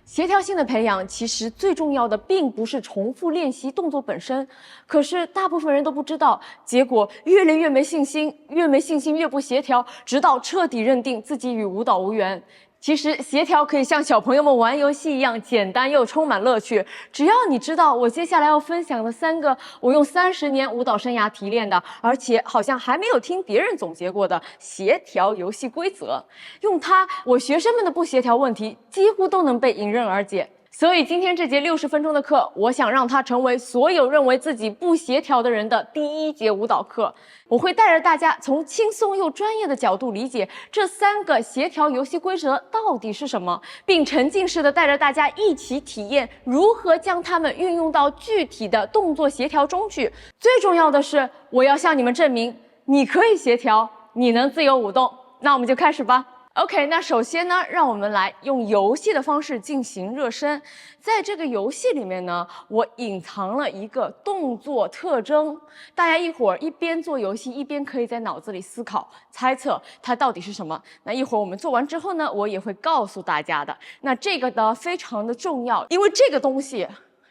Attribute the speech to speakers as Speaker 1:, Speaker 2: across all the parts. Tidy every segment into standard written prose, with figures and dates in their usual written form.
Speaker 1: 协调性的培养，其实最重要的并不是重复练习动作本身，可是大部分人都不知道，结果越练越没信心，越没信心越不协调，直到彻底认定自己与舞蹈无缘。其实协调可以像小朋友们玩游戏一样简单又充满乐趣，只要你知道我接下来要分享的3个我用30年舞蹈生涯提炼的，而且好像还没有听别人总结过的协调游戏规则，用它，我学生们的不协调问题几乎都能被迎刃而解。所以今天这节60分钟的课，我想让它成为所有认为自己不协调的人的第1节舞蹈课。我会带着大家从轻松又专业的角度理解这3个协调游戏规则到底是什么，并沉浸式的带着大家一起体验如何将它们运用到具体的动作协调中去。最重要的是，我要向你们证明，你可以协调，你能自由舞动。那我们就开始吧。OK， 那首先呢，让我们来用游戏的方式进行热身。在这个游戏里面呢，我隐藏了一个动作特征，大家一会儿一边做游戏，一边可以在脑子里思考、猜测它到底是什么。那一会儿我们做完之后呢，我也会告诉大家的。那这个呢，非常的重要，因为这个东西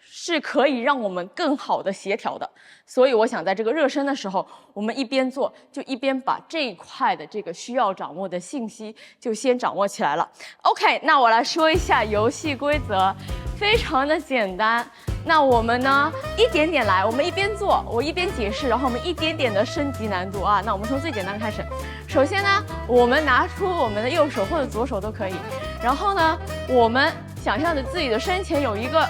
Speaker 1: 是可以让我们更好的协调的，所以我想在这个热身的时候，我们一边做就一边把这一块的这个需要掌握的信息就先掌握起来了。OK， 那我来说一下游戏规则，非常的简单。那我们呢一点点来，我们一边做，我一边解释，然后我们一点点的升级难度啊。那我们从最简单开始。首先呢，我们拿出我们的右手或者左手都可以，然后呢，我们想象着自己的身前有一个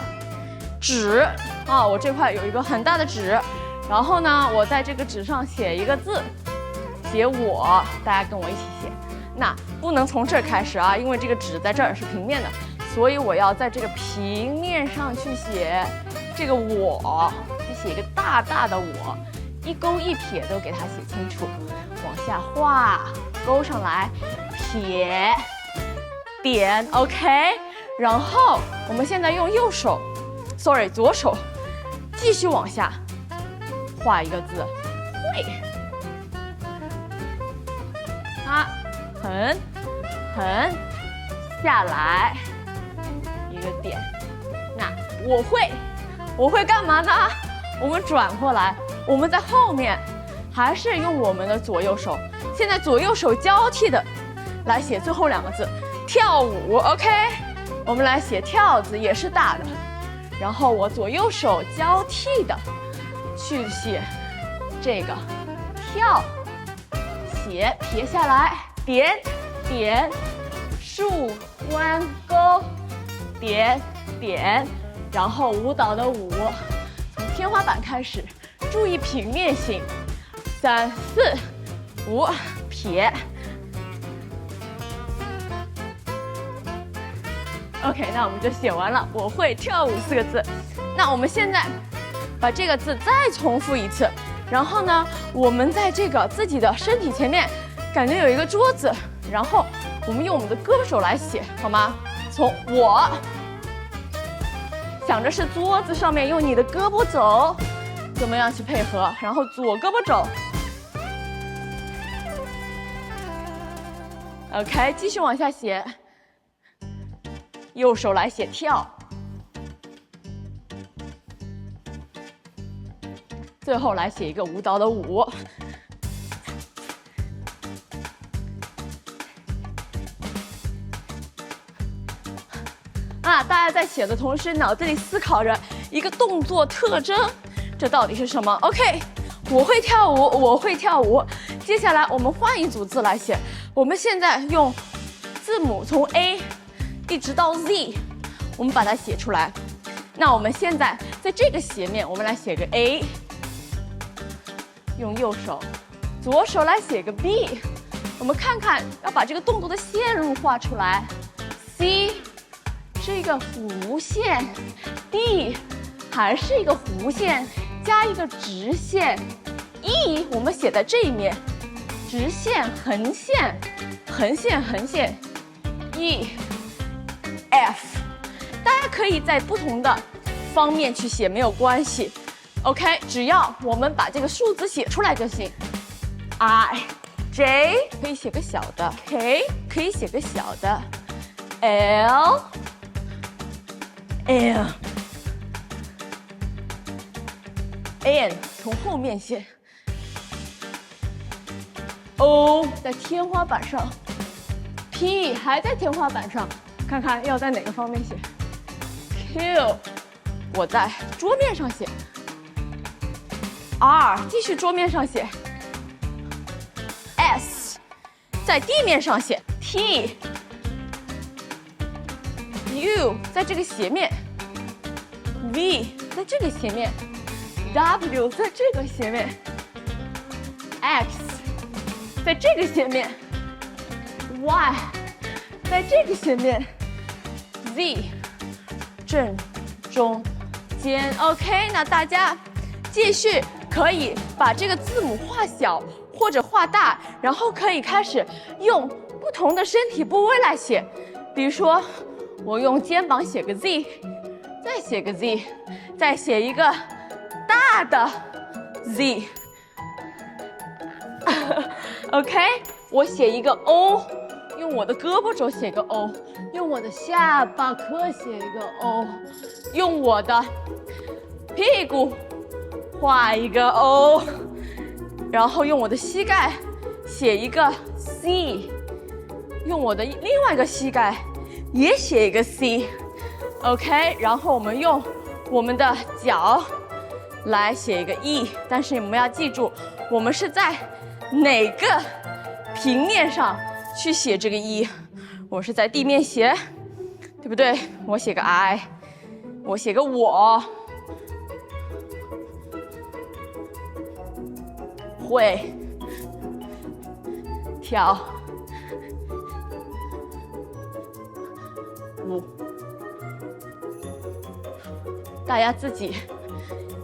Speaker 1: 纸啊，我这块有一个很大的纸，然后呢，我在这个纸上写一个字，写我，大家跟我一起写。那不能从这儿开始啊，因为这个纸在这儿是平面的，所以我要在这个平面上去写这个我，就写一个大大的我，一勾一撇都给它写清楚，往下画，勾上来，撇，点 ，OK。然后我们现在用左手继续往下画一个字，会，啊，横下来一个点。那我会干嘛呢？我们转过来，我们在后面还是用我们的左右手，现在左右手交替的来写最后2个字，跳舞 ，OK。我们来写跳字，也是大的。然后我左右手交替的去写这个跳，写撇下来，点点，竖弯钩，点点，然后舞蹈的舞，从天花板开始，注意平面性，3、4、5，撇。OK， 那我们就写完了，我会跳舞4个字。那我们现在把这个字再重复一次，然后呢，我们在这个自己的身体前面，感觉有一个桌子，然后我们用我们的胳膊手来写，好吗？从我想着是桌子上面，用你的胳膊肘怎么样去配合，然后左胳膊肘 ，OK， 继续往下写。右手来写跳，最后来写一个舞蹈的舞。啊，大家在写的同时，脑子里思考着一个动作特征，这到底是什么 ？OK， 我会跳舞，我会跳舞。接下来我们换一组字来写，我们现在用字母从 A。一直到 Z， 我们把它写出来。那我们现在在这个斜面，我们来写个 A， 用右手，左手来写个 B。我们看看，要把这个动作的线路画出来。C 是一个弧线 ，D 还是一个弧线加一个直线 ，E 我们写在这一面，直线、横线、横线、横线 ，E。F， 大家可以在不同的方面去写，没有关系。OK， 只要我们把这个数字写出来就行。I、J 可以写个小的 ，K 可以写个小的 ，L ，N 从后面写 ，O 在天花板上 ，P 还在天花板上，看看要在哪个方面写 ，Q 我在桌面上写 ，R 继续桌面上写 ，S 在地面上写 ，T U 在这个斜面 ，V 在这个斜面 ，W 在这个斜面 ，X 在这个斜面 ，Y 在这个斜面 ，Z 正中间。OK， 那大家继续可以把这个字母画小或者画大，然后可以开始用不同的身体部位来写，比如说。我用肩膀写个 Z， 再写个 Z， 再写一个大的 Z。OK， 我写一个 O， 用我的胳膊肘写个 O， 用我的下巴颏写一个 O， 用我的屁股画一个 O， 然后用我的膝盖写一个 C， 用我的另外一个膝盖。也写一个 C，OK， 然后我们用我们的脚来写一个 E， 但是你们要记住，我们是在哪个平面上去写这个 E？ 我是在地面写，对不对？我写个 I， 我写个我，会跳。大家自己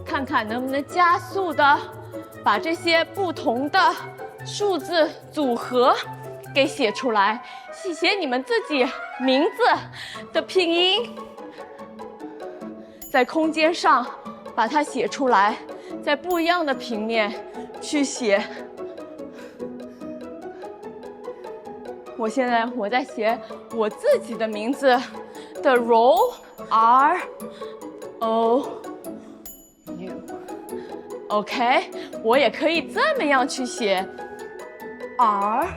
Speaker 1: 看看能不能加速的把这些不同的数字组合给写出来，写你们自己名字的拼音，在空间上把它写出来，在不一样的平面去写。我在写我自己的名字的 role R O U。OK， 我也可以这么样去写 R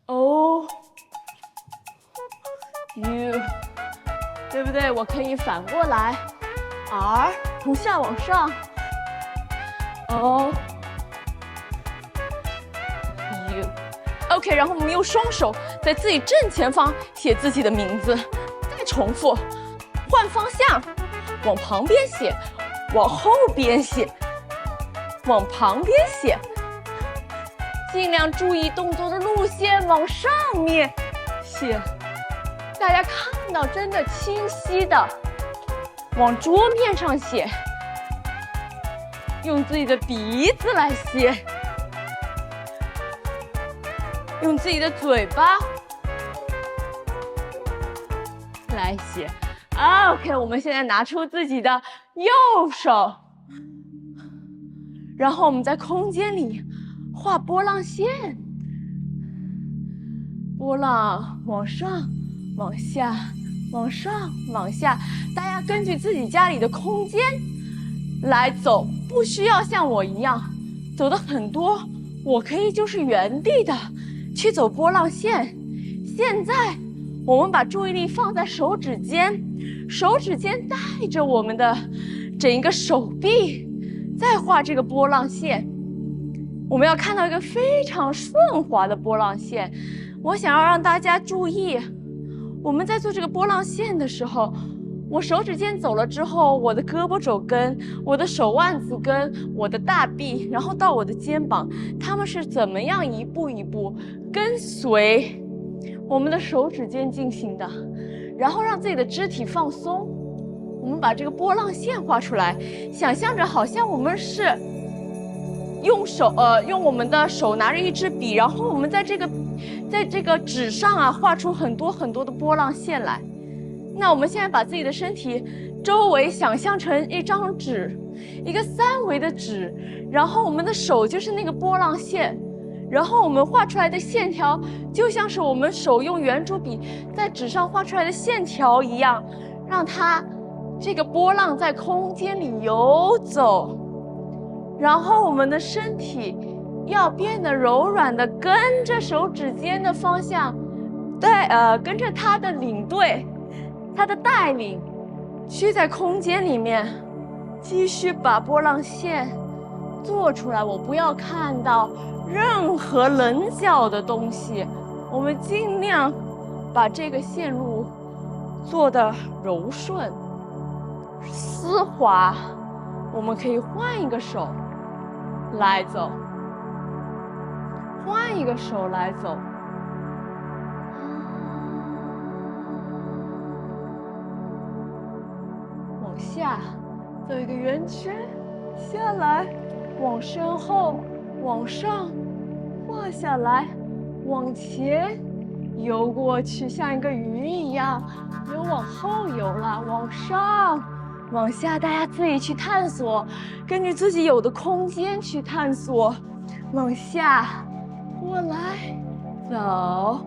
Speaker 1: O U， 对不对？我可以反过来 R 从下往上 O U。OK， 然后我们用双手在自己正前方写自己的名字，再重复，换方向，往旁边写，往后边写，往旁边写，尽量注意动作的路线，往上面写，大家看到真的清晰的往桌面上写，用自己的鼻子来写。用自己的嘴巴来写。OK， 我们现在拿出自己的右手，然后我们在空间里画波浪线，波浪往上、往下、往上、往下。大家根据自己家里的空间来走，不需要像我一样走的很多，我可以就是原地的去走波浪线。现在我们把注意力放在手指尖，手指尖带着我们的整一个手臂，再画这个波浪线。我们要看到一个非常顺滑的波浪线。我想要让大家注意，我们在做这个波浪线的时候，我手指尖走了之后，我的胳膊肘跟、我的手腕子跟、我的大臂，然后到我的肩膀，它们是怎么样一步一步跟随我们的手指尖进行的，然后让自己的肢体放松。我们把这个波浪线画出来，想象着好像我们是用我们的手拿着一支笔，然后我们在这个纸上啊画出很多很多的波浪线来。那我们现在把自己的身体周围想象成一张纸，一个3维的纸，然后我们的手就是那个波浪线，然后我们画出来的线条就像是我们手用圆珠笔在纸上画出来的线条一样，让它这个波浪在空间里游走。然后我们的身体要变得柔软的，跟着手指尖的方向，跟着它的领队，它的带领，去在空间里面继续把波浪线做出来。我不要看到任何棱角的东西，我们尽量把这个线路做得柔顺、丝滑。我们可以换一个手来走，换一个手来走。往下走一个圆圈，下来，往身后，往上画下来，往前游过去，像一个鱼一样，又往后游了，往上，往下，大家自己去探索，根据自己有的空间去探索。往下，过来，走，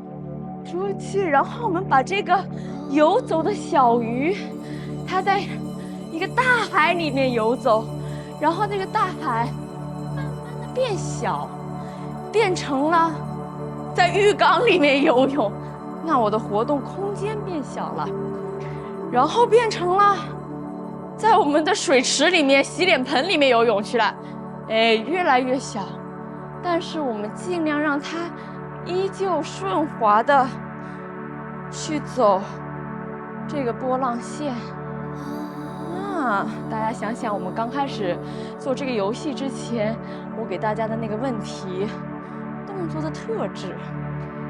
Speaker 1: 出去，然后我们把这个游走的小鱼，它在一个大海里面游走，然后那个大海慢慢的变小，变成了在浴缸里面游泳，那我的活动空间变小了，然后变成了在我们的水池里面、洗脸盆里面游泳去了，越来越小，但是我们尽量让它依旧顺滑的去走这个波浪线。大家想想，我们刚开始做这个游戏之前，我给大家的那个问题，动作的特质。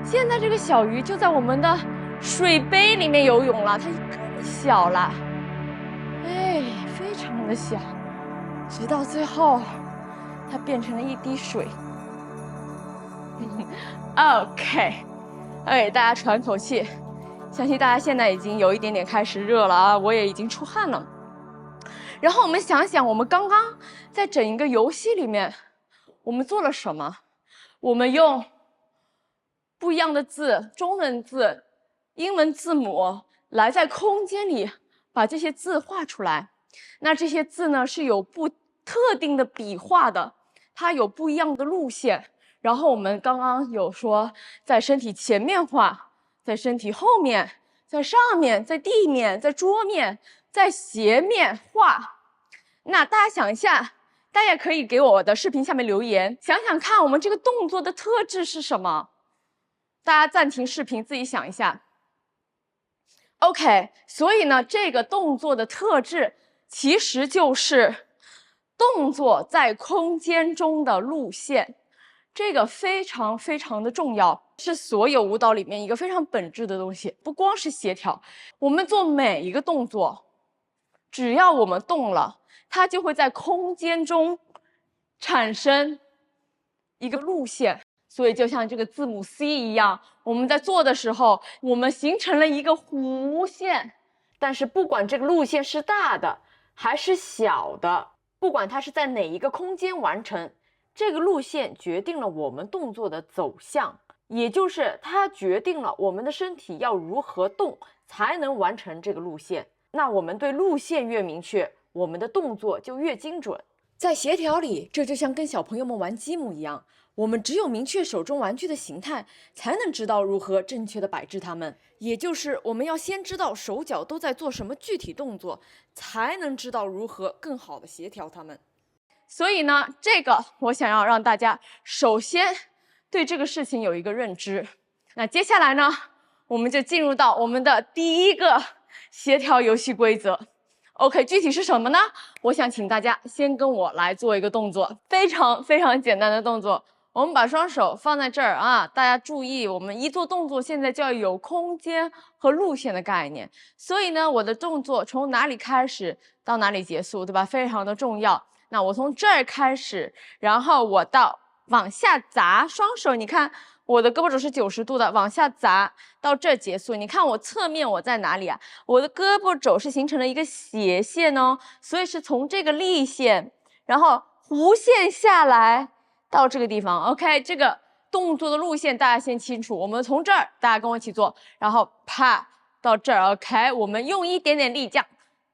Speaker 1: 现在这个小鱼就在我们的水杯里面游泳了，它更小了，非常的小，直到最后，它变成了一滴水。OK， 大家喘口气，相信大家现在已经有一点点开始热了啊，我也已经出汗了。然后我们想想，我们刚刚在整一个游戏里面，我们做了什么？我们用不一样的字，中文字、英文字母，来在空间里把这些字画出来。那这些字呢，是有不特定的笔画的，它有不一样的路线。然后我们刚刚有说，在身体前面画，在身体后面，在上面，在地面，在桌面，在斜面画。那大家想一下，大家可以给我的视频下面留言，想想看我们这个动作的特质是什么？大家暂停视频，自己想一下。OK， 所以呢，这个动作的特质其实就是动作在空间中的路线。这个非常非常的重要，是所有舞蹈里面一个非常本质的东西。不光是协调，我们做每一个动作，只要我们动了，它就会在空间中产生一个路线。所以就像这个字母 C 一样，我们在做的时候，我们形成了一个弧线。但是不管这个路线是大的还是小的，不管它是在哪一个空间完成，这个路线决定了我们动作的走向，也就是它决定了我们的身体要如何动才能完成这个路线。那我们对路线越明确，我们的动作就越精准。在协调里，这就像跟小朋友们玩积木一样，我们只有明确手中玩具的形态，才能知道如何正确的摆置它们。也就是我们要先知道手脚都在做什么具体动作，才能知道如何更好的协调它们。所以呢，这个我想要让大家首先对这个事情有一个认知。那接下来呢，我们就进入到我们的第一个协调游戏规则。OK， 具体是什么呢？我想请大家先跟我来做一个动作，非常非常简单的动作。我们把双手放在这儿啊，大家注意，我们一做动作，现在就要有空间和路线的概念。所以呢，我的动作从哪里开始到哪里结束，对吧？非常的重要。那我从这儿开始，然后我到往下砸，双手你看我的胳膊肘是90度的，往下砸到这儿结束。你看我侧面我在哪里啊？我的胳膊肘是形成了一个斜线哦，所以是从这个立线，然后弧线下来到这个地方。OK， 这个动作的路线大家先清楚，我们从这儿大家跟我一起做，然后啪到这儿 ，OK， 我们用一点点力这样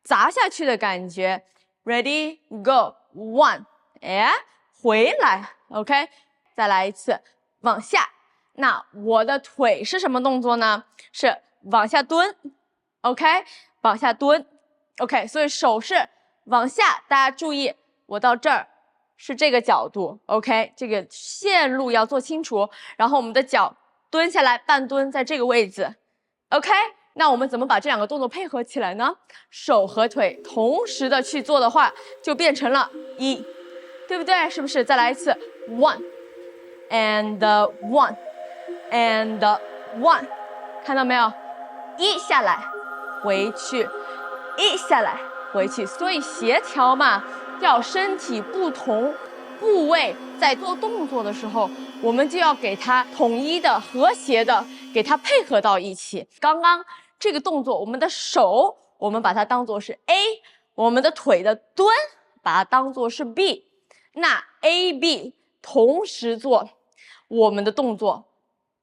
Speaker 1: 砸下去的感觉 ，Ready go one， 哎，回来 ，OK， 再来一次，往下。那我的腿是什么动作呢？是往下蹲 ，OK， 往下蹲 ，OK， 所以手是往下，大家注意，我到这儿是这个角度 ，OK， 这个线路要做清楚。然后我们的脚蹲下来，半蹲在这个位置 ，OK。那我们怎么把这两个动作配合起来呢？手和腿同时的去做的话，就变成了1，对不对？是不是？再来一次 ，1 and 1 and 1， 看到没有？1下来，回去，1下来，回去。所以协调嘛，要身体不同部位在做动作的时候，我们就要给它统一的、和谐的，给它配合到一起。刚刚这个动作，我们的手，我们把它当做是 A， 我们的腿的蹲，把它当做是 B。那 A、B 同时做，我们的动作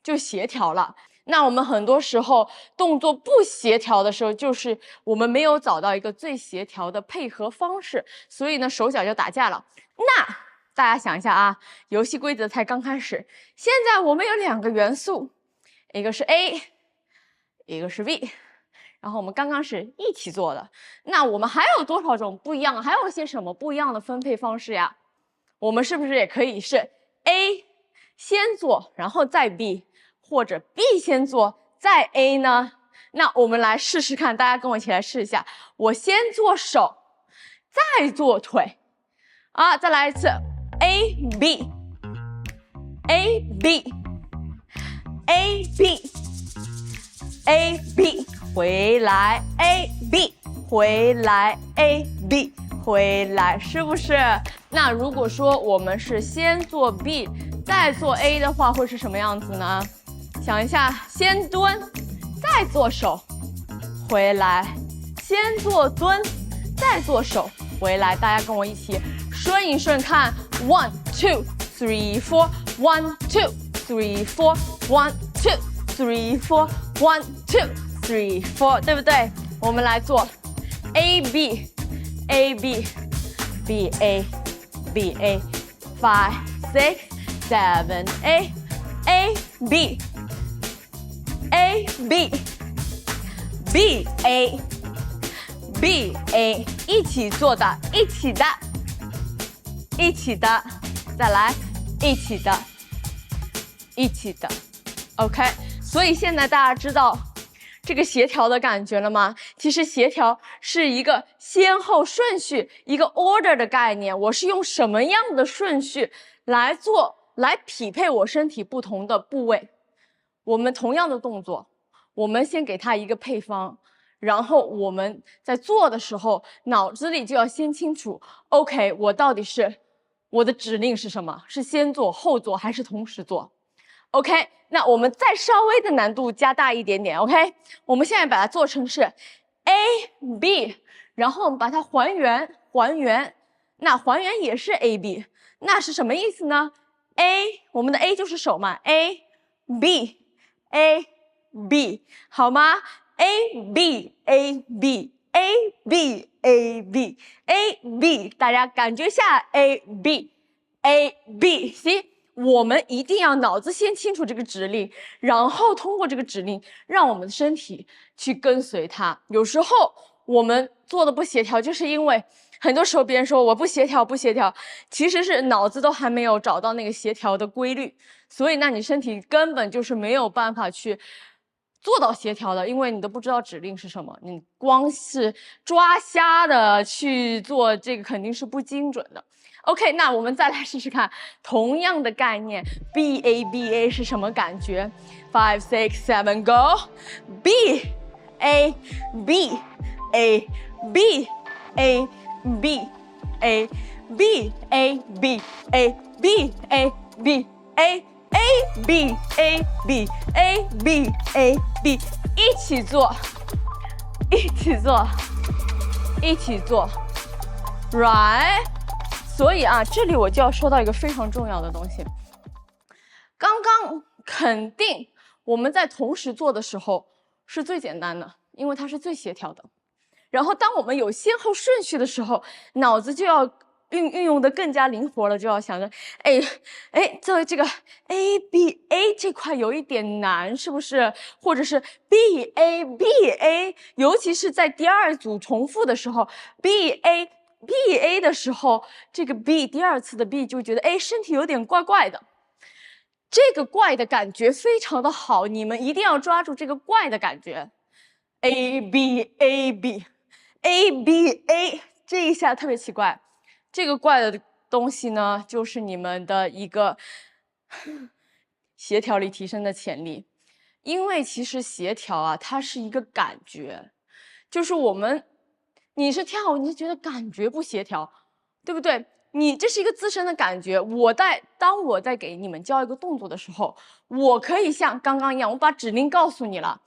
Speaker 1: 就协调了。那我们很多时候动作不协调的时候，就是我们没有找到一个最协调的配合方式，所以呢手脚就打架了。那大家想一下啊，游戏规则才刚开始，现在我们有2个元素，一个是 A， 一个是 B， 然后我们刚刚是一起做的。那我们还有多少种不一样？还有一些什么不一样的分配方式呀？我们是不是也可以是 A 先做，然后再 B， 或者 B 先做再 A 呢？那我们来试试看，大家跟我一起来试一下。我先做手，再做腿，啊，再来一次 A B A B A B A B， 回来 A B， 回来 A B， 回来，是不是？那如果说我们是先做 B 再做 A 的话，会是什么样子呢？想一下，先蹲再做手，回来，先做蹲再做手，回来，大家跟我一起顺一顺看 ，1 2 3 4 1 2 3 4 1 2 3 4 1 2 3 4， 对不对？我们来做 A B A B B A B A 5 6 7 8 A B A B B A B A， 一起做的，一起的，一起的，再来，一起的，一起的 ，OK。所以现在大家知道这个协调的感觉了吗？其实协调是一个先后顺序，一个 order 的概念。我是用什么样的顺序来做，来匹配我身体不同的部位。我们同样的动作，我们先给它一个配方。然后我们在做的时候，脑子里就要先清楚 ，OK， 我到底是我的指令是什么？是先做后做还是同时做 ？OK， 那我们再稍微的难度加大一点点 ，OK， 我们现在把它做成是 A B， 然后我们把它还原，那还原也是 A B， 那是什么意思呢 ？A， 我们的 A 就是手嘛 ，A B A B， 好吗？A B A B A B A B A B， 大家感觉下 A B A B， 行，我们一定要脑子先清楚这个指令，然后通过这个指令，让我们的身体去跟随它。有时候我们做的不协调，就是因为很多时候别人说我不协调，其实是脑子都还没有找到那个协调的规律，所以那你身体根本就是没有办法去做到协调的，因为你都不知道指令是什么，你光是抓瞎的去做，这个肯定是不精准的。OK， 那我们再来试试看，同样的概念 ，B A B A 是什么感觉 ？5 6 7 Go B A B A B A B A B A B A B A B A A B A B A B A B， 一起做，一起做，一起做 ，right？ 所以啊，这里我就要说到一个非常重要的东西。刚刚肯定我们在同时做的时候是最简单的，因为它是最协调的。然后当我们有先后顺序的时候，脑子就要运用的更加灵活了，就要想着，作为这个 A B A 这块有一点难，是不是？或者是 B A B A， 尤其是在第二组重复的时候 ，B A B A 的时候，这个 B 第二次的 B 就觉得身体有点怪怪的，这个怪的感觉非常的好，你们一定要抓住这个怪的感觉 ，A B A B A B A， 这一下特别奇怪。这个怪的东西呢，就是你们的一个协调力提升的潜力。因为其实协调啊，它是一个感觉，就是你是跳舞，你就觉得感觉不协调，对不对？这是一个自身的感觉。当我在给你们教一个动作的时候，我可以像刚刚一样，我把指令告诉你了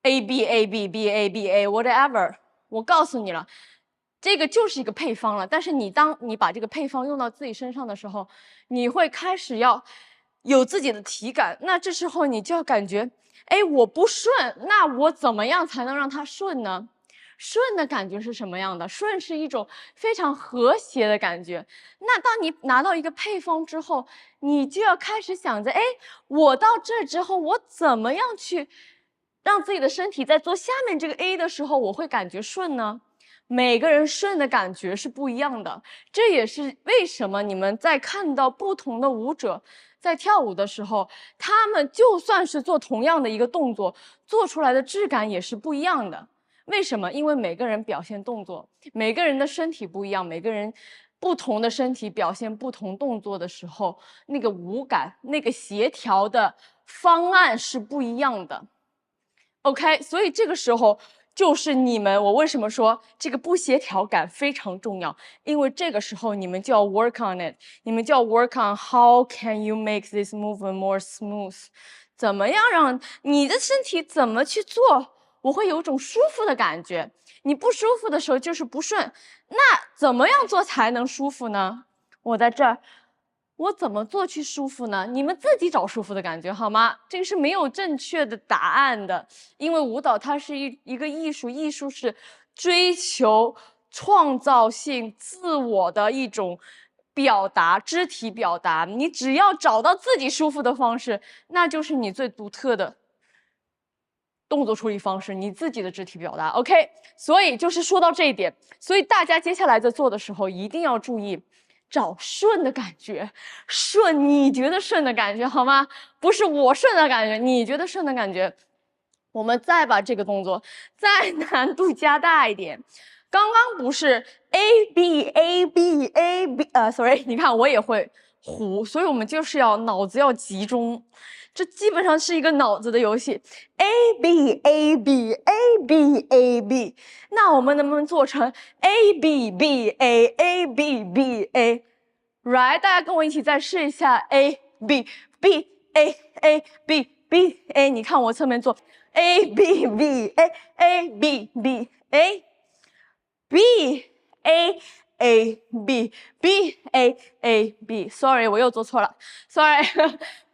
Speaker 1: ，A B A B B A B A whatever， 我告诉你了。这个就是一个配方了，但是当你把这个配方用到自己身上的时候，你会开始要有自己的体感。那这时候你就要感觉，我不顺，那我怎么样才能让它顺呢？顺的感觉是什么样的？顺是一种非常和谐的感觉。那当你拿到一个配方之后，你就要开始想着，我到这之后，我怎么样去让自己的身体在做下面这个 A 的时候，我会感觉顺呢？每个人顺的感觉是不一样的，这也是为什么你们在看到不同的舞者在跳舞的时候，他们就算是做同样的一个动作，做出来的质感也是不一样的。为什么？因为每个人表现动作，每个人的身体不一样，每个人不同的身体表现不同动作的时候，那个舞感、那个协调的方案是不一样的。OK， 所以这个时候就是我为什么说这个不协调感非常重要？因为这个时候你们就要 work on it， 你们就要 work on how can you make this movement more smooth， 怎么样让你的身体怎么去做，我会有一种舒服的感觉。你不舒服的时候就是不顺，那怎么样做才能舒服呢？我在这儿。我怎么做去舒服呢？你们自己找舒服的感觉好吗？这个是没有正确的答案的，因为舞蹈它是一个艺术，艺术是追求创造性、自我的一种表达，肢体表达。你只要找到自己舒服的方式，那就是你最独特的动作处理方式，你自己的肢体表达。OK， 所以就是说到这一点，所以大家接下来在做的时候一定要注意。找顺的感觉，顺你觉得顺的感觉好吗？不是我顺的感觉，你觉得顺的感觉。我们再把这个动作再难度加大一点。刚刚不是 A B A B A B sorry， 你看我也会糊，所以我们就是要脑子要集中，这基本上是一个脑子的游戏。A B A B A B A B， 那我们能不能做成 A B B A A B B A？Right， 大家跟我一起再试一下 A B B A A B B A， 你看我侧面做 A B B A A B B A B A A B B A A B，Sorry， 我又做错了 ，Sorry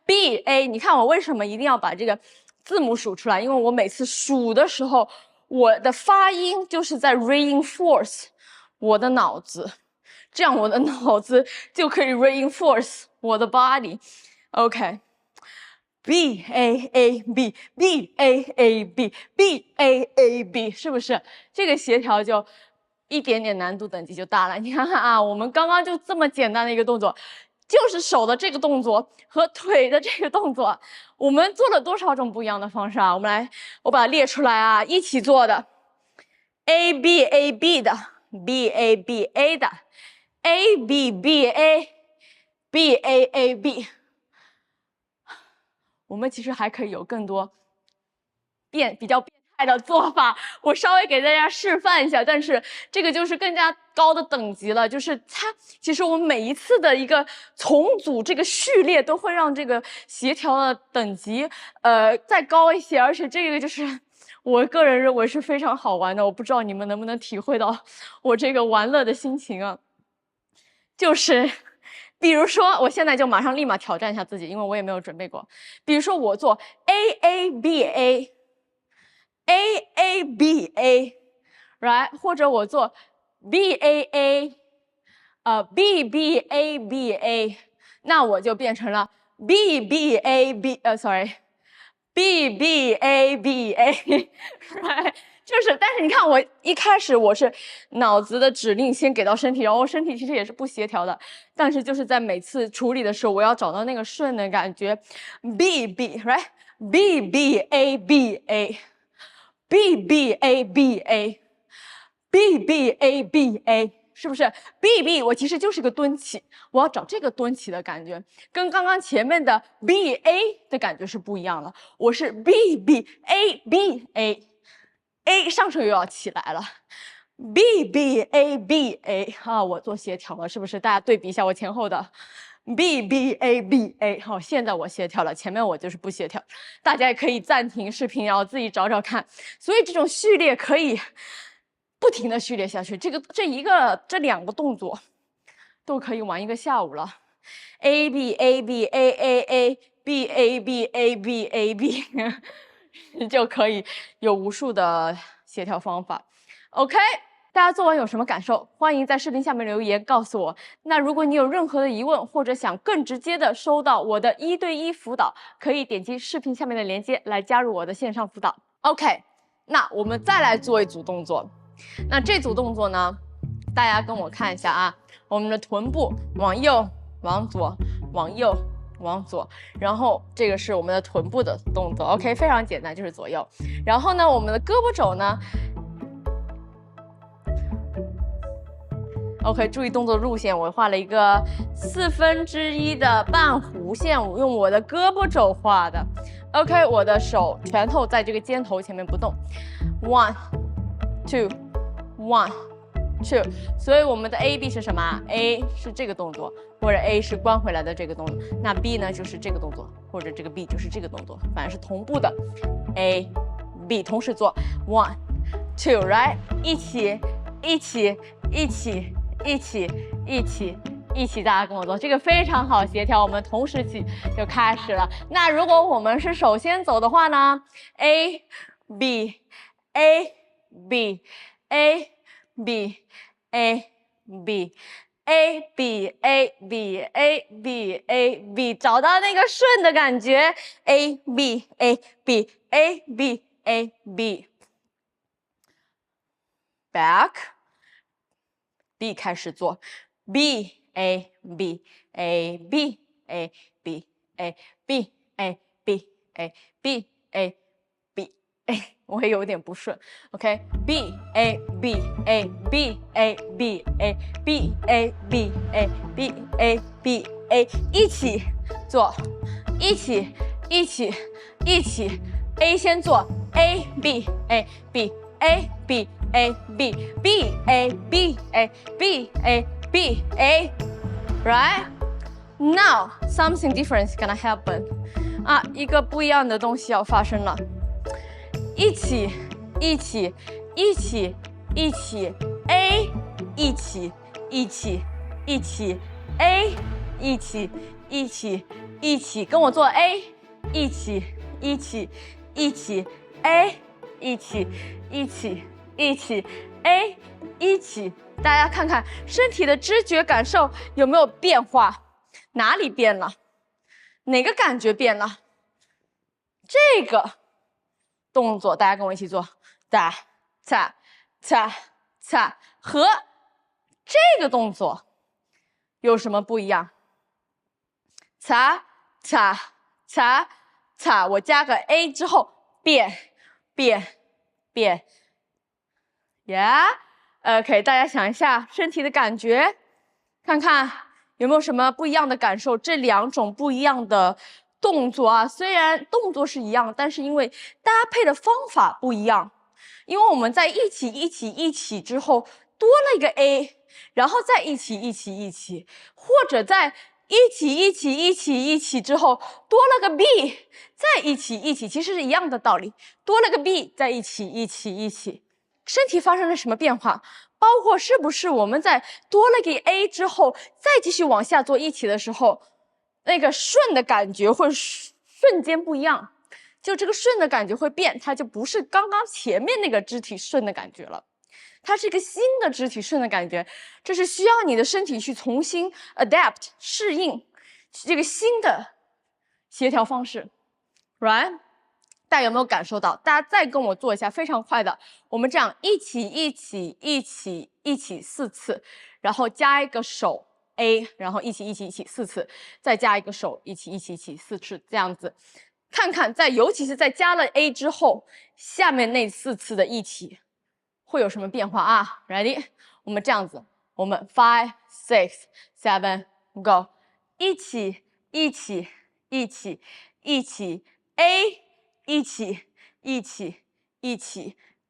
Speaker 1: B A， 你看我为什么一定要把这个字母数出来？因为我每次数的时候，我的发音就是在 reinforce 我的脑子。这样我的脑子就可以 reinforce 我的 body。OK，B A A B B A A B B A A B， 是不是？这个协调就一点点难度等级就大了。你看看啊，我们刚刚就这么简单的一个动作，就是手的这个动作和腿的这个动作，我们做了多少种不一样的方式啊？我把它列出来啊，一起做的 A B A B 的 B A B A 的。A B B A B A A B， 我们其实还可以有更多比较变态的做法，我稍微给大家示范一下，但是这个就是更加高的等级了，就是其实我们每一次的一个重组这个序列都会让这个协调的等级再高一些，而且这个就是我个人认为是非常好玩的，我不知道你们能不能体会到我这个玩乐的心情啊。就是比如说，我现在就马上立马挑战一下自己，因为我也没有准备过。比如说，我做 AABA，AABA，right？ 或者我做 BAA，BBABA， 那我就变成了 BBAB，BBABA，right？ 就是，但是你看，我一开始我是脑子的指令先给到身体，然后身体其实也是不协调的，但是就是在每次处理的时候，我要找到那个顺的感觉。BBABA，BBABA，BBABA，是不是 ？BB 我其实就是个蹲起，我要找这个蹲起的感觉，跟刚刚前面的 BA 的感觉是不一样的。我是 BBABA。A 上手又要起来了 ，BBABA 啊，我做协调了，是不是？大家对比一下我前后的 BBABA， 好，现在我协调了，前面我就是不协调。大家也可以暂停视频，然后自己找找看。所以这种序列可以不停的序列下去，这两个动作都可以玩一个下午了。ABABAAABABABAB 就可以有无数的协调方法。OK， 大家做完有什么感受？欢迎在视频下面留言告诉我。那如果你有任何的疑问，或者想更直接的收到我的1对1辅导，可以点击视频下面的链接来加入我的线上辅导。OK， 那我们再来做一组动作。那这组动作呢，大家跟我看一下啊，我们的臀部往右、往左、往右。往左，然后这个是我们的臀部的动作 ，OK， 非常简单，就是左右。然后呢，我们的胳膊肘呢 ，OK， 注意动作路线，我画了一个1/4的半弧线，我用我的胳膊肘画的 ，OK， 我的手拳头在这个肩头前面不动 ，1 2 1 2， 所以我们的 AB 是什么 ？A 是这个动作，或者 A 是关回来的这个动作，那 B 呢就是这个动作，或者这个 B 就是这个动作，反正是同步的。A B 同时做 1 2 right， 一起，大家跟我做，这个非常好协调，我们同时起就开始了。那如果我们是首先走的话呢 ？A B A B A B A B A B A B A B A B， 找到那个顺的感觉 ，A B A B A B A B，back B 开始做 B A B A B A B A B A B A B A B A， 我也有点不顺 ，OK B A B A B A B A B A B A B A B A， 一起做，一起 A 先做 A B A B A B A B B A B A B A B A right now something different is gonna happen 啊，一个不一样的东西要发生了。一起 A 一起 A 一起 A 跟我做 A 一起 A 一起 A 一起，大家看看身体的知觉感受有没有变化？哪里变了？哪个感觉变了？这个动作大家跟我一起做，哒擦擦擦，和这个动作有什么不一样？擦擦擦擦，我加个 A 之后变，OK， 大家想一下身体的感觉，看看有没有什么不一样的感受？这两种不一样的动作啊，虽然动作是一样，但是因为搭配的方法不一样，因为我们在一起之后多了一个 A， 然后再一起，或者在一起之后多了个 B， 再一起，其实是一样的道理，多了个 B， 再一起，身体发生了什么变化？包括是不是我们在多了个 A 之后，再继续往下做一起的时候，那个顺的感觉会瞬间不一样，就这个顺的感觉会变，它就不是刚刚前面那个肢体顺的感觉了，它是一个新的肢体顺的感觉，这是需要你的身体去重新 adapt 适应这个新的协调方式 ，right？ 大家有没有感受到？大家再跟我做一下，非常快的，我们这样一起4次，然后加一个手 A， 然后一起4次，再加一个手一起4次，这样子，看看尤其是在加了 A 之后，下面那4次的一起会有什么变化啊 ？Ready？ 我们这样子，我们5、6、7 go， 一起 A。一起 A， 一起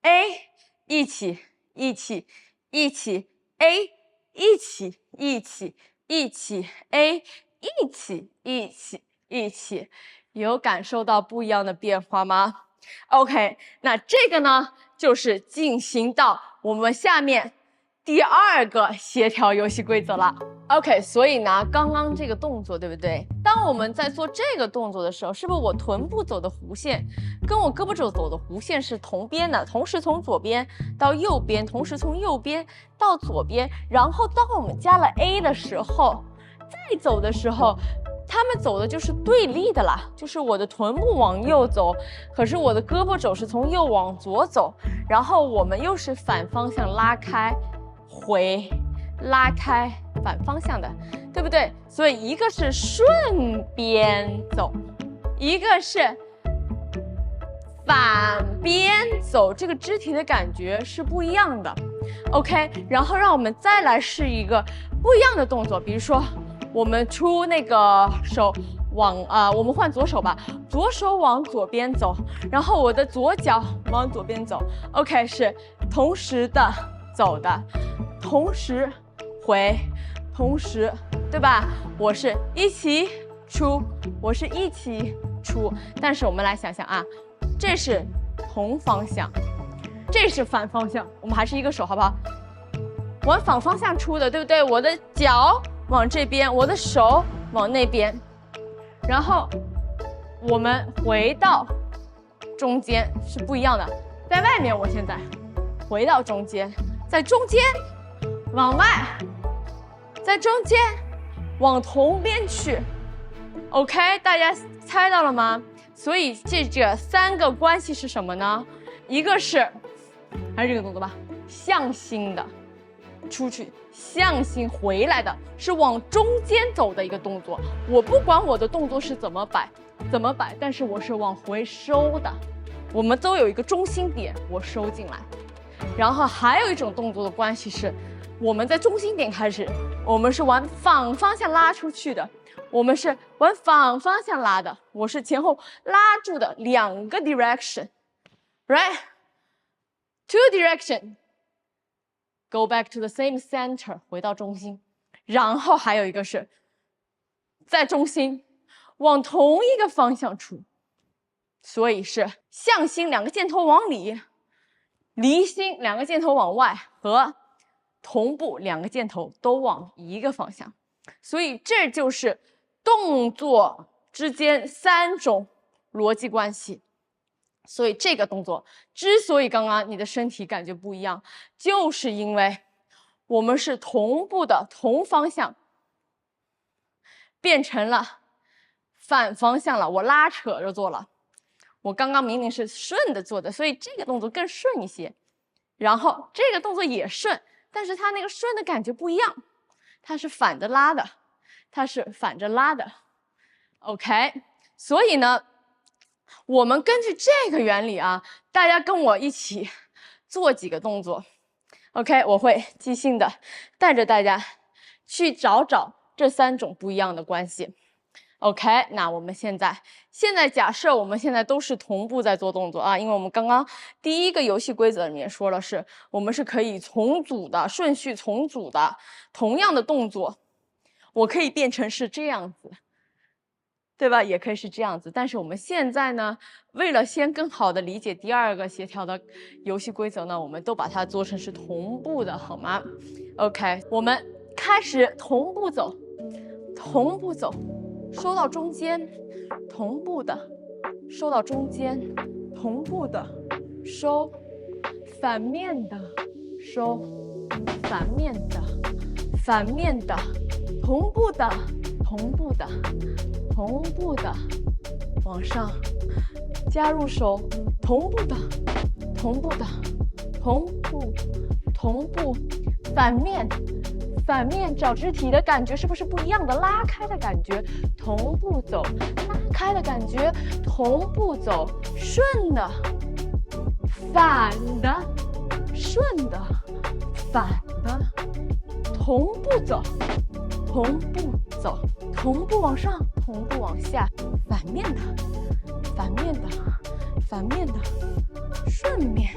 Speaker 1: A， 一起 A， 一起，有感受到不一样的变化吗 ？OK， 那这个呢，就是进行到我们下面第2个协调游戏规则了。OK， 所以呢，刚刚这个动作对不对？当我们在做这个动作的时候，是不是我臀部走的弧线跟我胳膊肘走的弧线是同边的？同时从左边到右边，同时从右边到左边，然后当我们加了 A 的时候，再走的时候，他们走的就是对立的啦，就是我的臀部往右走，可是我的胳膊肘是从右往左走，然后我们又是反方向拉开、回、拉开。反方向的，对不对？所以一个是顺边走，一个是反边走，这个肢体的感觉是不一样的。OK， 然后让我们再来试一个不一样的动作，比如说我们出那个手往我们换左手吧，左手往左边走，然后我的左脚往左边走。OK， 是同时的走的，同时回。同时，对吧？我是一起出，我是一起出。但是我们来想想啊，这是同方向，这是反方向。我们还是一个手，好不好？往反方向出的，对不对？我的脚往这边，我的手往那边，然后我们回到中间是不一样的。在外面，我现在回到中间，在中间往外。在中间往同边去 ，OK， 大家猜到了吗？所以这3个关系是什么呢？一个是还是这个动作吧，向心的出去，向心回来的，是往中间走的一个动作。我不管我的动作是怎么摆，但是我是往回收的。我们都有一个中心点，我收进来。然后还有一种动作的关系是，我们在中心点开始。我们是往反方向拉出去的，我们是往反方向拉的，我是前后拉住的2个 direction，right？ Two direction， go back to the same center， 回到中心，然后还有一个是在中心往同一个方向出，所以是向心2个箭头往里，离心2个箭头往外，和同步2个箭头都往一个方向，所以这就是动作之间3种逻辑关系。所以这个动作之所以刚刚你的身体感觉不一样，就是因为我们是同步的同方向变成了反方向了，我拉扯着做了。我刚刚明明是顺的做的，所以这个动作更顺一些，然后这个动作也顺。但是它那个顺的感觉不一样，它是反着拉的，它是反着拉的 ，OK。所以呢，我们根据这个原理啊，大家跟我一起做几个动作 ，OK， 我会即兴的带着大家去找这3种不一样的关系。OK， 那我们现在假设我们现在都是同步在做动作啊，因为我们刚刚第1个游戏规则里面说了是，我们是可以重组的，顺序重组的，同样的动作，我可以变成是这样子，对吧？也可以是这样子。但是我们现在呢，为了先更好的理解第二个协调的游戏规则呢，我们都把它做成是同步的，好吗 ？OK， 我们开始同步走，同步走，收到中间，同步的，收到中间，同步的，收，反面的，收，反面的，反面的，同步的，同步的。同步的往上，加入手，同步的，同步的，同步，同步，反面，反面找肢体的感觉是不是不一样的？拉开的感觉，同步走；拉开的感觉，同步走；顺的，反的，顺的，反的，同步走，同步走。同步往上，同步往下，反面的，反面的，反面的，顺面。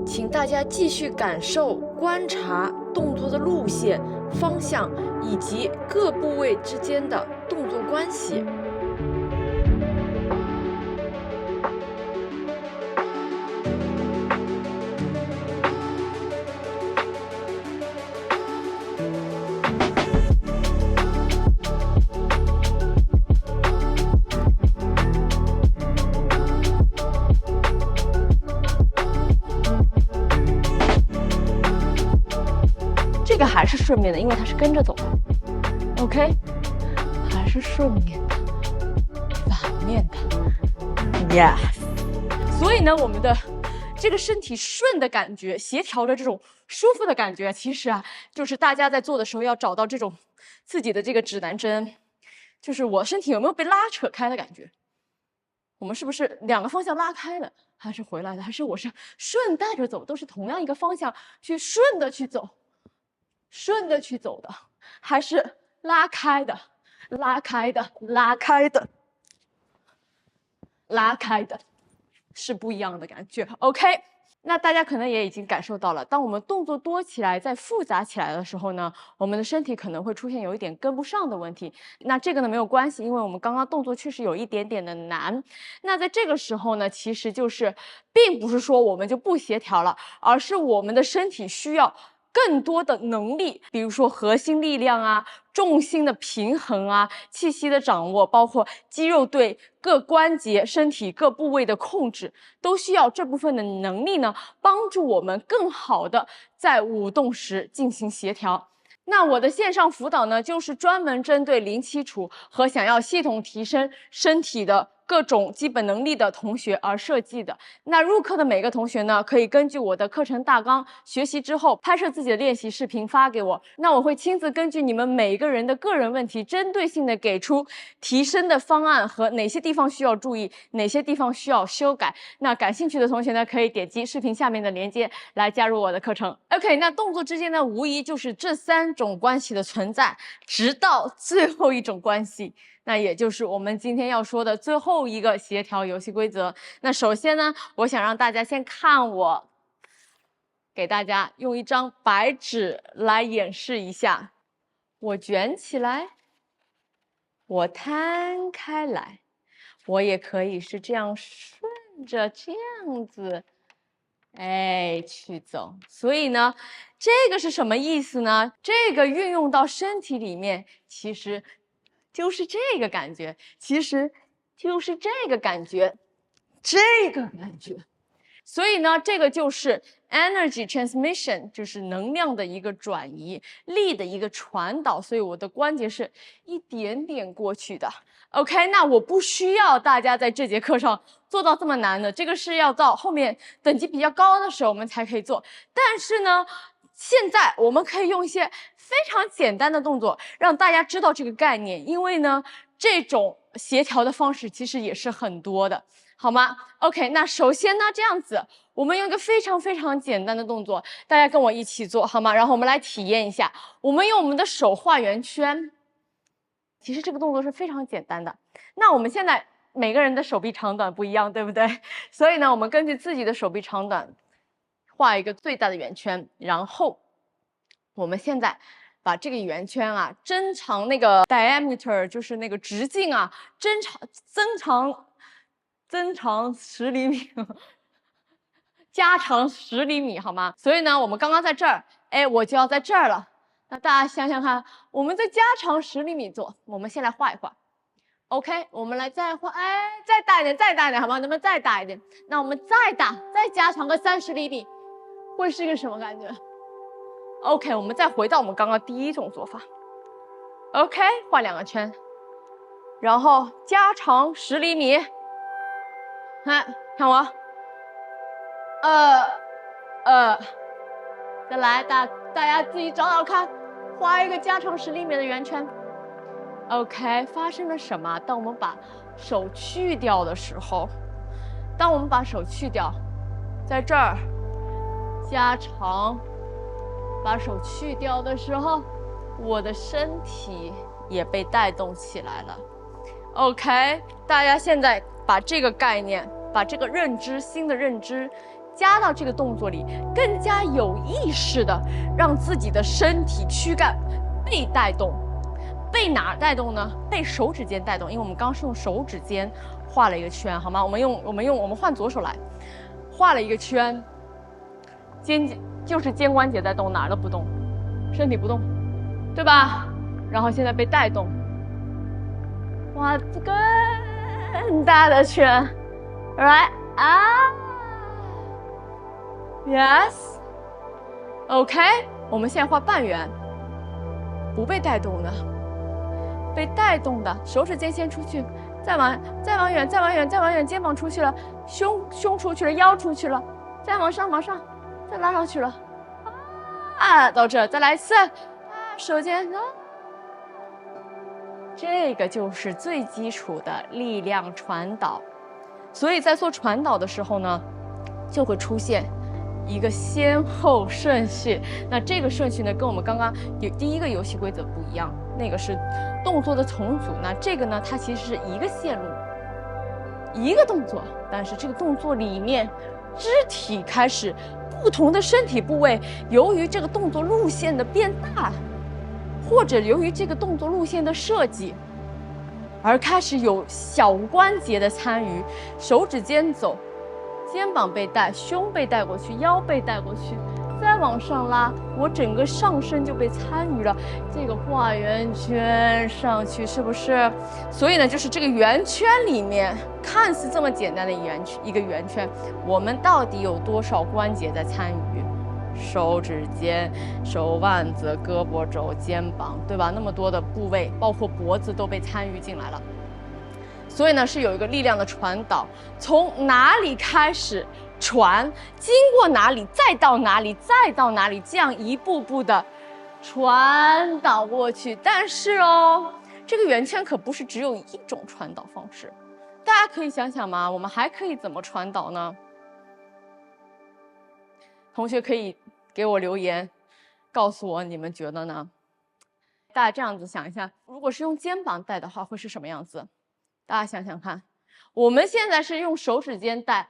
Speaker 1: 请大家继续感受、观察动作的路线、方向以及各部位之间的动作关系。这个还是顺面的，因为它是跟着走的 ，OK， 还是顺面的，反面的 ，Yes。所以呢，我们的这个身体顺的感觉，协调的这种舒服的感觉，其实啊，就是大家在做的时候要找到这种自己的这个指南针，就是我身体有没有被拉扯开的感觉？我们是不是两个方向拉开了，还是回来的？还是我是顺带着走，都是同样一个方向去顺的去走？顺的去走的，还是拉开的，拉开的，拉开的，拉开的，是不一样的感觉。OK， 那大家可能也已经感受到了，当我们动作多起来、再复杂起来的时候呢，我们的身体可能会出现有一点跟不上的问题。那这个呢没有关系，因为我们刚刚动作确实有一点点的难。那在这个时候呢，其实就是并不是说我们就不协调了，而是我们的身体需要更多的能力，比如说核心力量啊、重心的平衡啊、气息的掌握，包括肌肉对各关节、身体各部位的控制，都需要这部分的能力呢，帮助我们更好的在舞动时进行协调。那我的线上辅导呢，就是专门针对零基础和想要系统提升身体的各种基本能力的同学而设计的。那入课的每个同学呢，可以根据我的课程大纲学习之后，拍摄自己的练习视频发给我。那我会亲自根据你们每一个人的个人问题，针对性的给出提升的方案和哪些地方需要注意，哪些地方需要修改。那感兴趣的同学呢，可以点击视频下面的链接来加入我的课程。OK， 那动作之间呢，无疑就是这3种关系的存在，直到最后一种关系。那也就是我们今天要说的最后一个协调游戏规则。那首先呢，我想让大家先看我给大家用一张白纸来演示一下。我卷起来，我摊开来，我也可以是这样顺着这样子，去走。所以呢，这个是什么意思呢？这个运用到身体里面，其实就是这个感觉，其实就是这个感觉，这个感觉。所以呢，这个就是 energy transmission， 就是能量的一个转移，力的一个传导。所以我的关节是一点点过去的。OK， 那我不需要大家在这节课上做到这么难的，这个是要到后面等级比较高的时候我们才可以做。但是呢，现在我们可以用一些非常简单的动作让大家知道这个概念，因为呢，这种协调的方式其实也是很多的，好吗 ？OK， 那首先呢，这样子，我们用一个非常非常简单的动作，大家跟我一起做好吗？然后我们来体验一下，我们用我们的手画圆圈。其实这个动作是非常简单的。那我们现在每个人的手臂长短不一样，对不对？所以呢，我们根据自己的手臂长短画一个最大的圆圈，然后我们现在把这个圆圈啊增长那个 diameter， 就是那个直径啊，增长10厘米，加长10厘米，好吗？所以呢，我们刚刚在这儿，哎，我就要在这儿了。那大家想想看，我们再加长10厘米做，我们先来画一画。OK， 我们来再画，哎，再大一点，再大一点，好吗？能不能再大一点？那我们再加长个30厘米，会是一个什么感觉 ？OK， 我们再回到我们刚刚第一种做法。OK， 画2个圈，然后加长10厘米。看我，再来，大家自己找找看，画一个加长10厘米的圆圈。OK， 发生了什么？当我们把手去掉的时候，在这儿加长，把手去掉的时候，我的身体也被带动起来了。OK， 大家现在把这个概念，把这个认知，新的认知加到这个动作里，更加有意识的让自己的身体躯干被带动。被哪带动呢？被手指尖带动，因为我们刚刚是用手指尖画了一个圈，好吗？我们换左手来，画了一个圈，就是肩关节在动，哪儿都不动，身体不动，对吧？然后现在被带动，画更大的圈 ，right 啊 ，yes，OK， 我们现在画半圆，不被带动的。被带动的手指尖先出去，再往远，肩膀出去了，胸出去了，腰出去了，再往上，再拉上去了，到这，再来一次，手尖这个就是最基础的力量传导。所以在做传导的时候呢，就会出现一个先后顺序。那这个顺序呢，跟我们刚刚第一个游戏规则不一样，那个是动作的重组。那这个呢，它其实是一个线路，一个动作，但是这个动作里面，肢体开始不同的身体部位，由于这个动作路线的变大，或者由于这个动作路线的设计，而开始有小关节的参与，手指尖走。肩膀被带，胸被带过去，腰被带过去，再往上拉，我整个上身就被参与了。这个画圆圈上去，是不是？所以呢，就是这个圆圈里面，看似这么简单的一个圆圈，我们到底有多少关节在参与？手指尖、手腕子、胳膊肘、肩膀，对吧？那么多的部位，包括脖子都被参与进来了。所以呢，是有一个力量的传导，从哪里开始传，经过哪里，再到哪里，再到哪里，这样一步步的传导过去。但是哦，这个圆圈可不是只有一种传导方式，大家可以想想嘛，我们还可以怎么传导呢？同学可以给我留言，告诉我你们觉得呢？大家这样子想一下，如果是用肩膀带的话，会是什么样子？大家想想看，我们现在是用手指尖带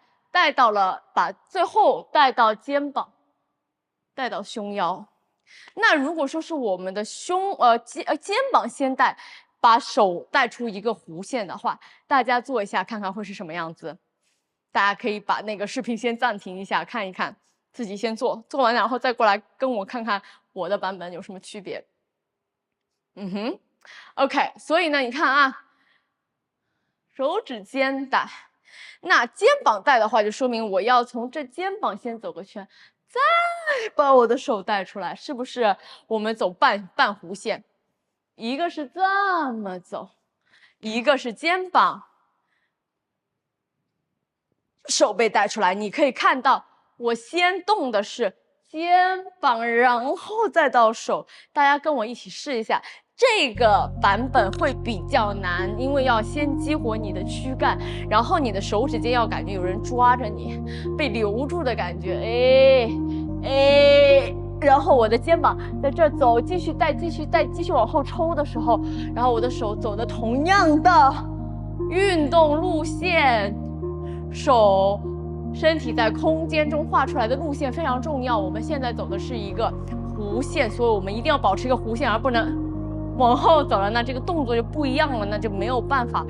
Speaker 1: 到了，把最后带到肩膀，带到胸腰。那如果说是我们的肩膀先带，把手带出一个弧线的话，大家做一下看看会是什么样子。大家可以把那个视频先暂停一下，看一看，自己先做完，然后再过来跟我看看我的版本有什么区别。OK， 所以呢，你看啊。手指尖带，那肩膀带的话，就说明我要从这肩膀先走个圈，再把我的手带出来，是不是？我们走半弧线，一个是这么走，一个是肩膀，手被带出来。你可以看到，我先动的是肩膀，然后再到手。大家跟我一起试一下。这个版本会比较难，因为要先激活你的躯干，然后你的手指尖要感觉有人抓着你，被留住的感觉，然后我的肩膀在这走，继续带，继续往后抽的时候，然后我的手走的同样的运动路线，身体在空间中画出来的路线非常重要。我们现在走的是一个弧线，所以我们一定要保持一个弧线，而不能往后走了，那这个动作就不一样了，那就没有办法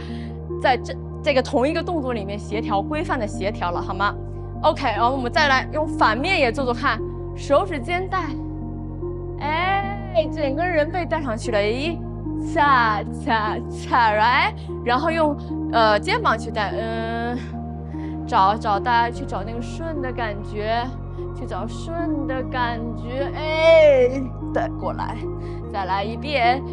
Speaker 1: 在这个同一个动作里面规范的协调了，好吗 ？OK， 然后我们再来用反面也做做看，手指尖带，哎，整个人被带上去了，咦，擦擦擦 ，right， 然后用肩膀去带，大家去找那个顺的感觉，去找顺的感觉，哎，带过来，再来一遍，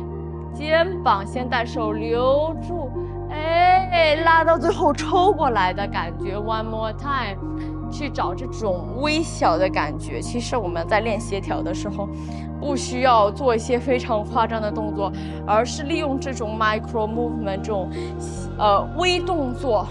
Speaker 1: 肩膀先带，手留住，哎，拉到最后抽过来的感觉 ，one more time， 去找这种微小的感觉。其实我们在练协调的时候，不需要做一些非常夸张的动作，而是利用这种 micro movement 这种微动作。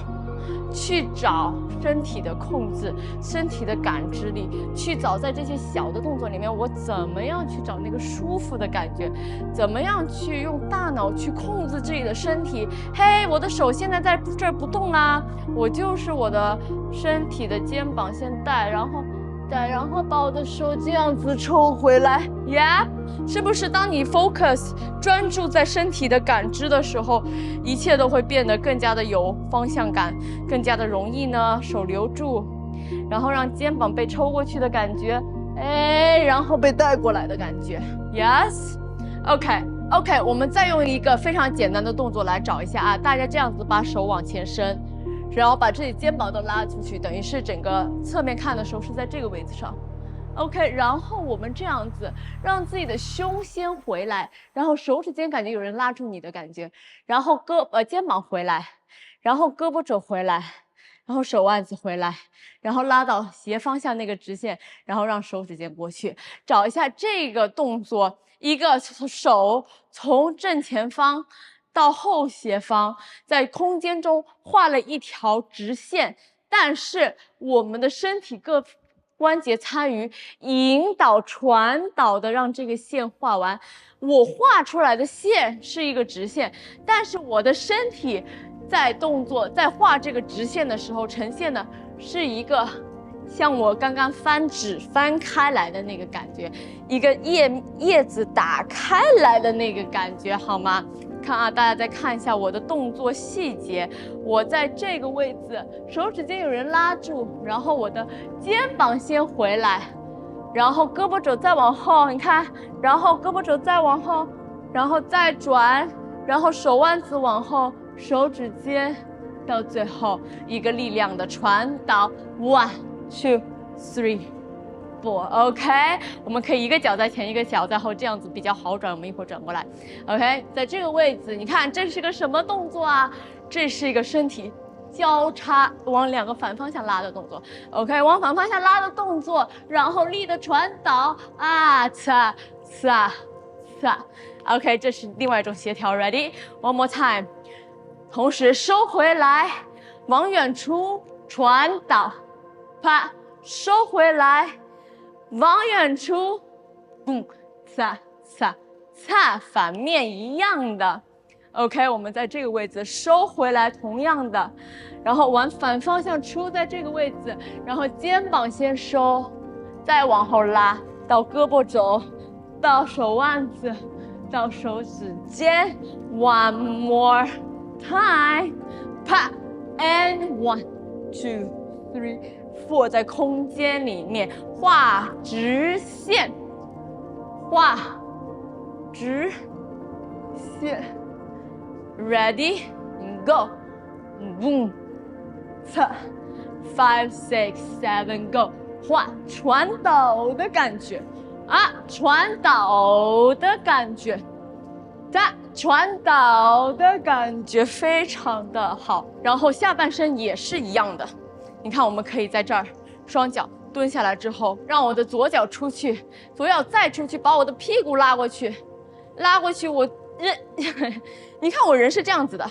Speaker 1: 去找身体的控制，身体的感知力，去找在这些小的动作里面，我怎么样去找那个舒服的感觉，怎么样去用大脑去控制自己的身体。嘿，我的手现在在这儿不动啦，我就是我的身体的肩膀先带，然后把我的手这样子抽回来呀。是不是当你 focus 专注在身体的感知的时候，一切都会变得更加的有方向感，更加的容易呢？手留住，然后让肩膀被抽过去的感觉，哎，然后被带过来的感觉 ，yes， OK， 我们再用一个非常简单的动作来找一下啊，大家这样子把手往前伸，然后把自己肩膀都拉出去，等于是整个侧面看的时候是在这个位置上。OK， 然后我们这样子让自己的胸先回来，然后手指尖感觉有人拉住你的感觉，然后肩膀回来，然后胳膊肘回来，然后手腕子回来，然后拉到斜方向那个直线，然后让手指尖过去，找一下这个动作，一个手从正前方到后斜方，在空间中画了一条直线，但是我们的身体各关节参与引导传导的让这个线画完，我画出来的线是一个直线，但是我的身体在画这个直线的时候呈现的是一个像我刚刚翻纸翻开来的那个感觉，一个叶子打开来的那个感觉，好吗？看啊，大家再看一下我的动作细节，我在这个位置，手指尖有人拉住，然后我的肩膀先回来，然后胳膊肘再往后，你看，然后胳膊肘再往后，然后再转，然后手腕子往后，手指尖到最后一个力量的传导 ，1 2 3 4 ，OK， 我们可以一个脚在前，一个脚在后，这样子比较好转。我们一会儿转过来 ，OK， 在这个位置，你看这是个什么动作啊？这是一个身体交叉往两个反方向拉的动作 ，OK， 往反方向拉的动作，然后力的传导啊，擦擦擦 ，OK， 这是另外一种协调 ，Ready？One more time， 同时收回来，往远处传导，啪，收回来。往远处，擦擦擦，反面一样的 ，OK， 我们在这个位置收回来，同样的，然后往反方向出，在这个位置，然后肩膀先收，再往后拉到胳膊肘，到手腕子，到手指尖 ，One more time， 啪 ，and 1 2 3 4， 在空间里面画直线，画直线 ，Ready Go， Boom， 5 6 7 Go， 画传导的感觉啊，传导的感觉，传导的感觉非常的好，然后下半身也是一样的。你看，我们可以在这儿，双脚蹲下来之后，让我的左脚出去，左脚再出去，把我的屁股拉过去，我人，你看我人是这样子的，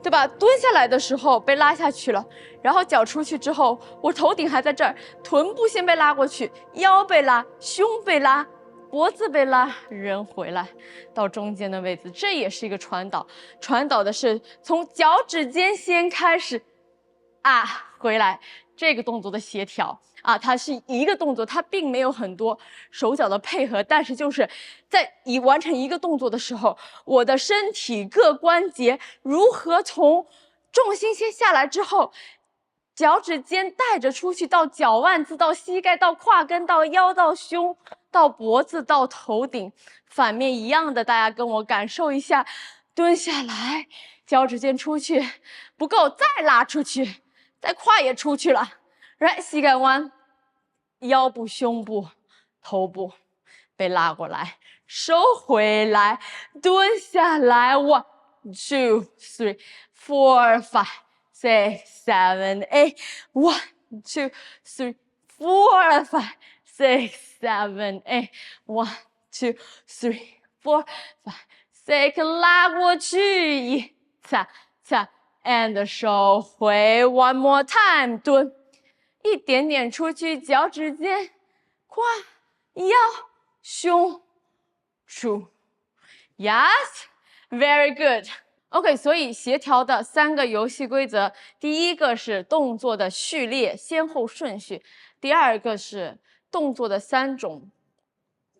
Speaker 1: 对吧？蹲下来的时候被拉下去了，然后脚出去之后，我头顶还在这儿，臀部先被拉过去，腰被拉，胸被拉，脖子被拉，人回来到中间的位置，这也是一个传导，传导的是从脚趾尖先开始。啊，回来，这个动作的协调啊，它是一个动作，它并没有很多手脚的配合，但是就是在完成一个动作的时候，我的身体各关节如何从重心先下来之后，脚趾尖带着出去到脚腕子，到膝盖，到胯根，到腰，到胸，到脖子，到头顶，反面一样的，大家跟我感受一下，蹲下来，脚趾尖出去，不够再拉出去，再胯也出去了，来，膝盖弯，腰部、胸部、头部被拉过来，收回来，蹲下来 ，1 2 3 4 5 6 7 8 1 2 3 4 5 6 7 8 1 2 3 4 5 6，拉过去，一擦擦 ，and 收回 ，one more time， 蹲，一点点出去，脚趾尖，胯、腰、胸，出 ，yes，very good。OK， 所以协调的3个游戏规则，第一个是动作的序列先后顺序，第二个是动作的3种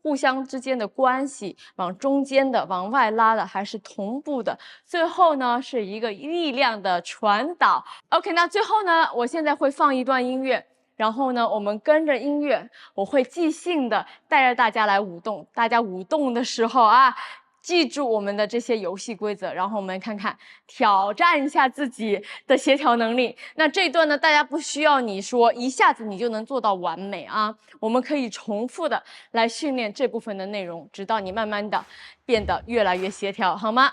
Speaker 1: 互相之间的关系，往中间的、往外拉的还是同步的，最后呢是一个力量的传导。OK， 那最后呢，我现在会放一段音乐。然后呢，我们跟着音乐，我会即兴的带着大家来舞动。大家舞动的时候啊，记住我们的这些游戏规则，然后我们看看挑战一下自己的协调能力。那这一段呢，大家不需要你说一下子你就能做到完美啊，我们可以重复的来训练这部分的内容，直到你慢慢的变得越来越协调，好吗？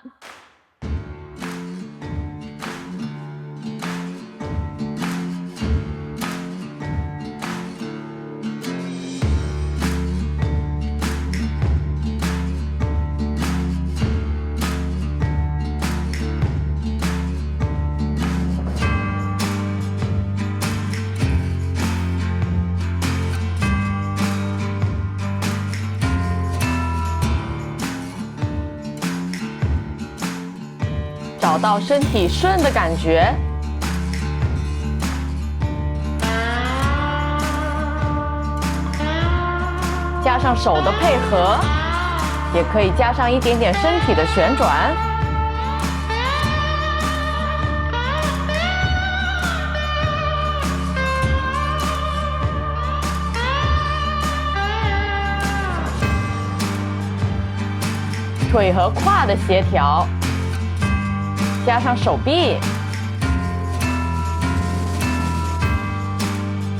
Speaker 1: 找到身体顺的感觉，加上手的配合，也可以加上一点点身体的旋转。腿和胯的协调。加上手臂，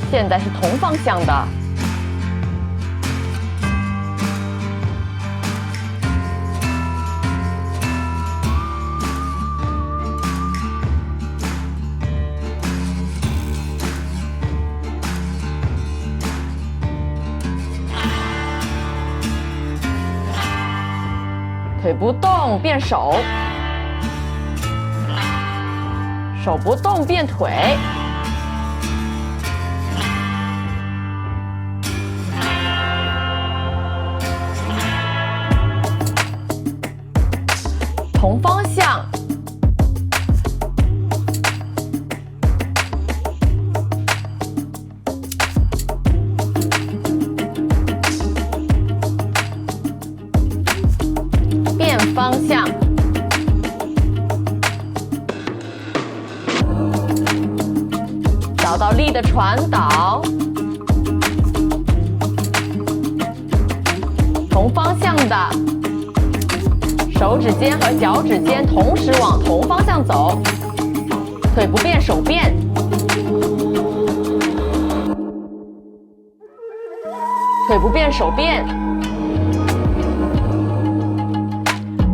Speaker 1: 现在是同方向的，腿不动变手。手不动变腿，同方向，变方向。找到力的传导，同方向的，手指尖和脚趾尖同时往同方向走，腿不变手变，腿不变手变，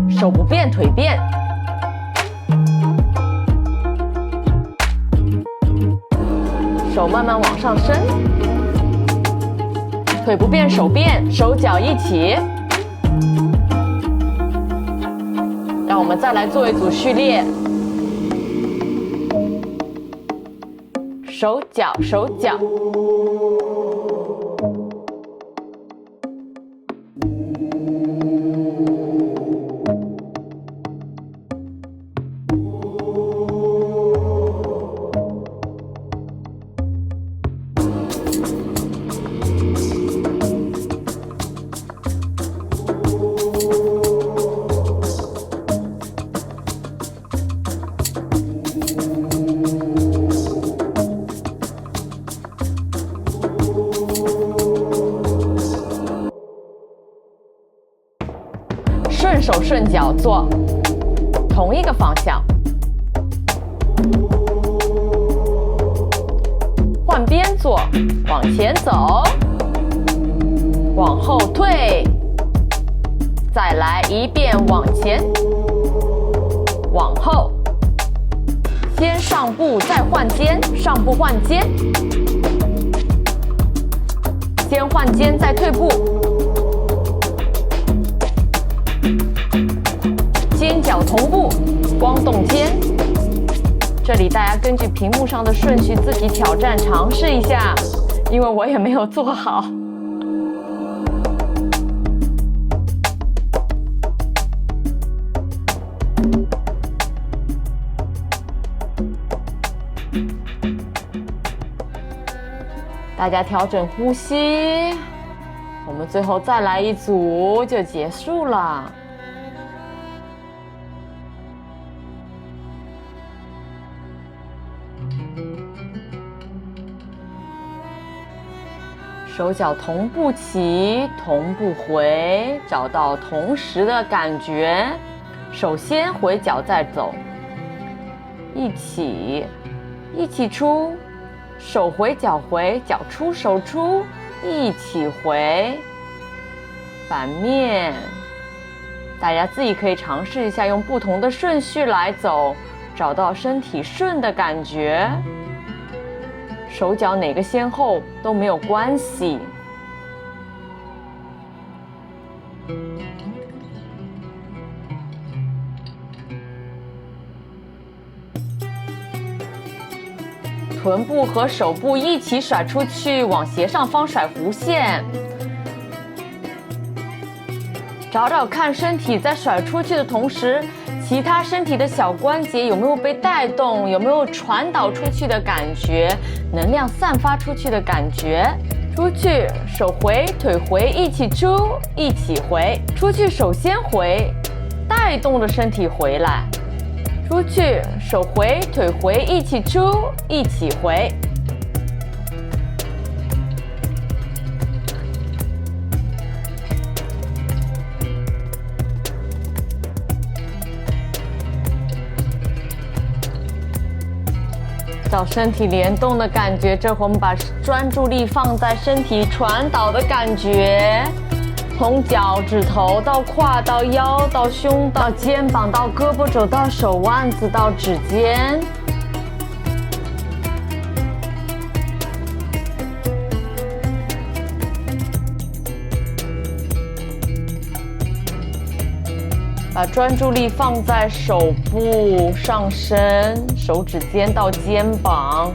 Speaker 1: 手不变腿变。手慢慢往上升，腿不变手变，手脚一起。让我们再来做一组序列，手脚手脚。顺手顺脚做同一个方向，换边做，往前走，往后退，再来一遍往前，往后，先上步再换肩，上步换肩，先换肩再退步，肩脚同步，光动肩。这里大家根据屏幕上的顺序自己挑战尝试一下，因为我也没有做好。大家调整呼吸，我们最后再来一组就结束了。手脚同步起，同步回，找到同时的感觉。首先回脚再走，一起出，手回脚回，脚出手出，一起回。反面，大家自己可以尝试一下，用不同的顺序来走，找到身体顺的感觉。手脚哪个先后都没有关系。臀部和手部一起甩出去，往斜上方甩弧线。找找看身体在甩出去的同时，其他身体的小关节有没有被带动，有没有传导出去的感觉，能量散发出去的感觉。出去手回腿回，一起出一起回，出去手先回，带动着身体回来。出去手回腿回，一起出一起回。找身体联动的感觉，这会我们把专注力放在身体传导的感觉，从脚趾头到胯到腰到胸到肩膀到胳膊肘到手腕子到指尖。把专注力放在手部、上身、手指尖到肩膀，